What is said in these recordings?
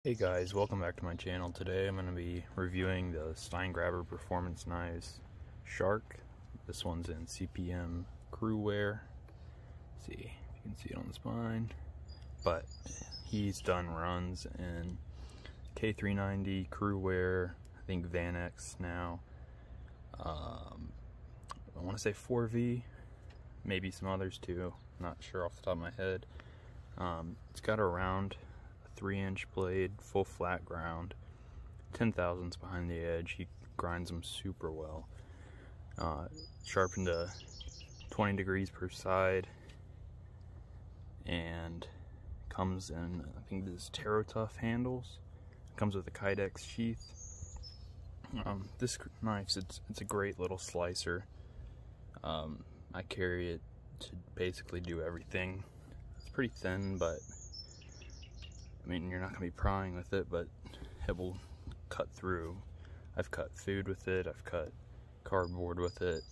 Hey guys, welcome back to my channel. Today I'm going to be reviewing the Steingraber Performance Knives Shark. This one's in CPM crew wear. See if you can see it on the spine. But he's done runs in K390 crew wear, I think Van X now. I want to say 4V, maybe some others too. Not sure off the top of my head. It's got around 3-inch blade, full flat ground, 10 thousandths behind the edge. He grinds them super well. Sharpened to 20 degrees per side, and comes in, I think this TerraTough handles. Comes with a Kydex sheath. This knife, it's a great little slicer. I carry it to basically do everything. It's pretty thin, but I mean, you're not going to be prying with it, but it will cut through. I've cut food with it, I've cut cardboard with it,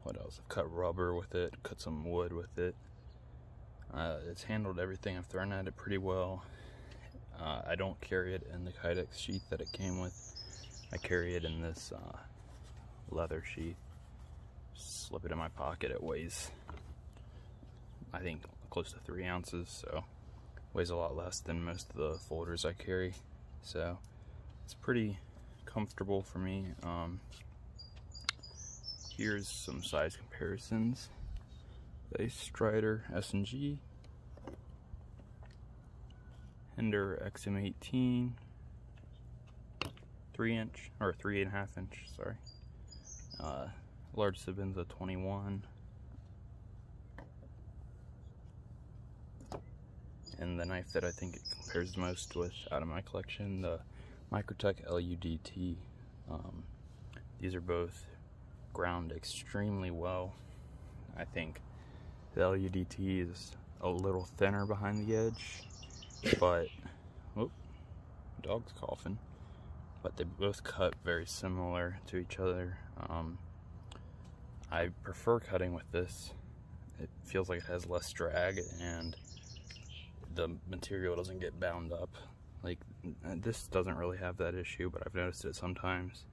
what else? I've cut rubber with it, cut some wood with it. It's handled everything. I've thrown at it pretty well. I don't carry it in the Kydex sheath that it came with. I carry it in this leather sheath. Slip it in my pocket. It weighs, I think, close to 3 ounces, so weighs a lot less than most of the folders I carry, so it's pretty comfortable for me. Here's some size comparisons. Base Strider S&G, Hinder XM18, 3-inch or 3.5-inch, sorry. Large Sibin's a 21. And the knife that I think it compares the most with out of my collection, the Microtech LUDT. These are both ground extremely well. I think the LUDT is a little thinner behind the edge, but, whoop, dog's coughing. But they both cut very similar to each other. I prefer cutting with this. It feels like it has less drag and the material doesn't get bound up. Like, this doesn't really have that issue, but I've noticed it sometimes.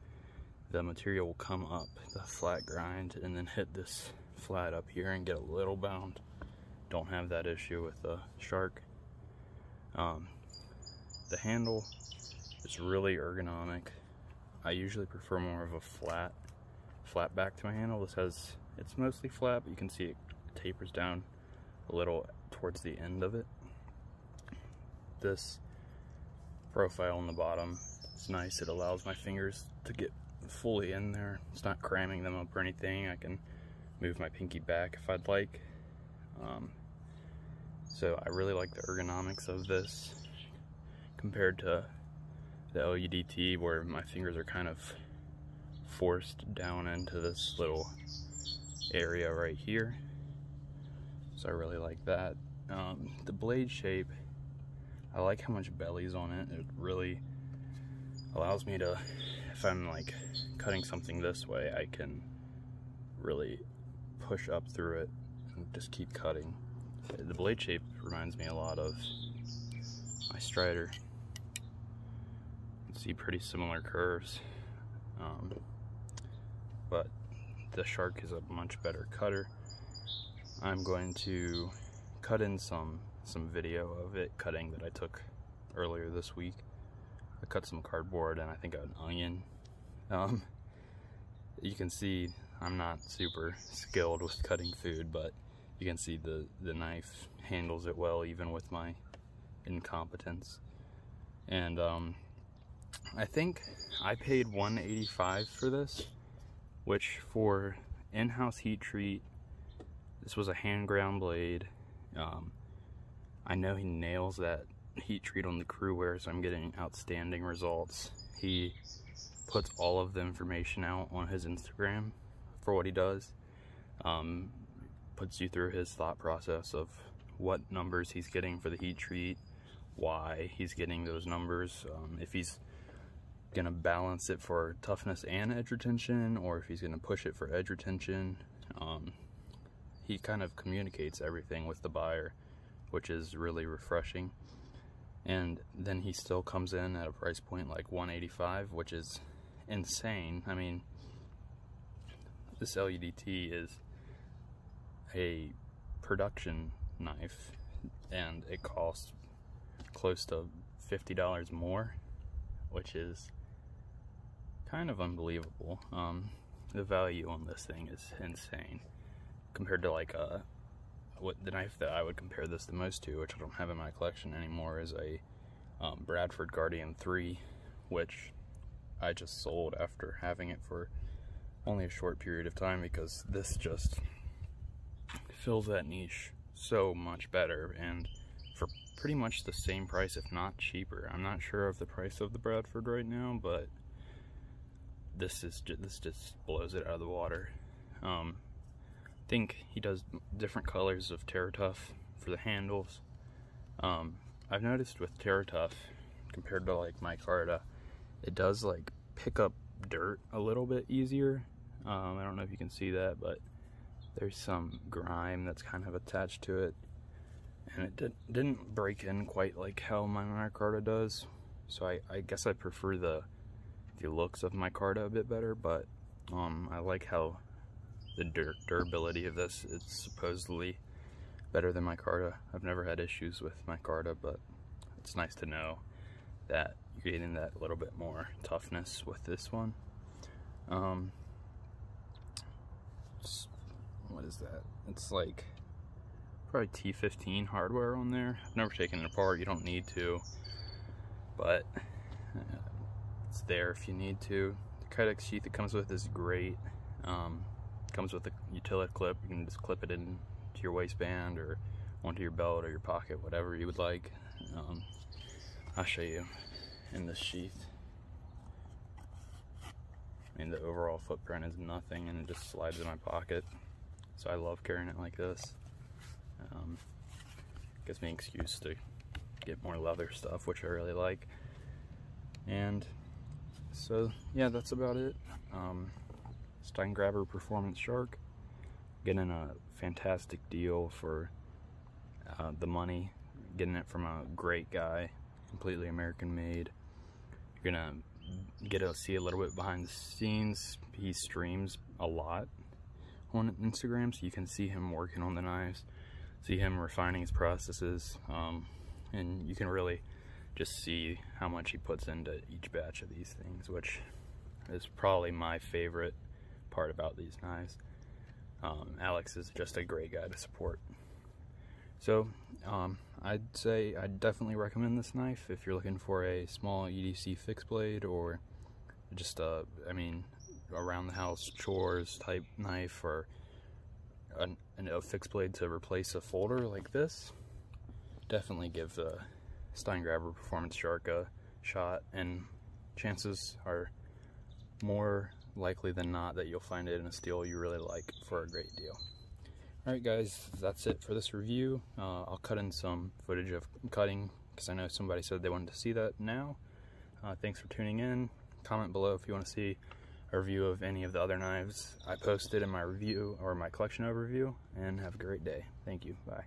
The material will come up, the flat grind, and then hit this flat up here and get a little bound. Don't have that issue with the Shark. The handle is really ergonomic. I usually prefer more of a flat back to my handle. This has, it's mostly flat, but you can see it tapers down a little towards the end of it. This profile on the bottom is nice. It allows my fingers to get fully in there. It's not cramming them up or anything. I can move my pinky back if I'd like. So I really like the ergonomics of this compared to the LUDT, where my fingers are kind of forced down into this little area right here. So I really like that. The blade shape, I like how much belly's on it. It really allows me to, if I'm like cutting something this way, I can really push up through it and just keep cutting. The blade shape reminds me a lot of my Strider. You can see pretty similar curves, but the Shark is a much better cutter. I'm going to cut in some video of it cutting that I took earlier this week. I cut some cardboard and I think an onion. You can see I'm not super skilled with cutting food, but you can see the knife handles it well even with my incompetence. And I think I paid $185 for this, which for in-house heat treat, this was a hand ground blade. I know he nails that heat treat on the crew wear, so I'm getting outstanding results. He puts all of the information out on his Instagram for what he does. Puts you through his thought process of what numbers he's getting for the heat treat, why he's getting those numbers, if he's gonna balance it for toughness and edge retention, or if he's gonna push it for edge retention. He kind of communicates everything with the buyer, which is really refreshing. And then he still comes in at a price point like $185, which is insane. I mean, this LUDT is a production knife, and it costs close to $50 more, which is kind of unbelievable. The value on this thing is insane compared to like what the knife that I would compare this the most to, which I don't have in my collection anymore, is a Bradford Guardian 3, which I just sold after having it for only a short period of time, because this just fills that niche so much better, and for pretty much the same price, if not cheaper. I'm not sure of the price of the Bradford right now, but this just blows it out of the water. I think he does different colors of TerraTuff for the handles. I've noticed with TerraTuff, compared to like micarta, it does like pick up dirt a little bit easier. I don't know if you can see that, but there's some grime that's kind of attached to it, and it didn't break in quite like how my micarta does. So I guess I prefer the looks of micarta a bit better, but I like how the durability of this is supposedly better than micarta. I've never had issues with micarta, but it's nice to know that you're getting that little bit more toughness with this one. What is that? It's like probably T15 hardware on there. I've never taken it apart. You don't need to, but it's there if you need to. The kydex sheath it comes with is great. Comes with a utility clip. You can just clip it into your waistband or onto your belt or your pocket, whatever you would like. I'll show you in this sheath. I mean, the overall footprint is nothing, and it just slides in my pocket. So I love carrying it like this. Gives me an excuse to get more leather stuff, which I really like. And so yeah, that's about it. Steingraber Performance Shark, getting a fantastic deal for the money, getting it from a great guy, completely American made. You're gonna get to see a little bit behind the scenes. He streams a lot on Instagram, so you can see him working on the knives, see him refining his processes, and you can really just see how much he puts into each batch of these things, which is probably my favorite part about these knives. Alex is just a great guy to support. So I'd say I'd definitely recommend this knife if you're looking for a small EDC fixed blade, or just I mean, around the house chores type knife, or a fixed blade to replace a folder like this. Definitely give the Steingraber Performance Shark a shot, and chances are more likely than not that you'll find it in a steel you really like for a great deal. Alright guys, that's it for this review. I'll cut in some footage of cutting, because I know somebody said they wanted to see that now. Thanks for tuning in. Comment below if you want to see a review of any of the other knives I posted in my review or my collection overview, and have a great day. Thank you. Bye.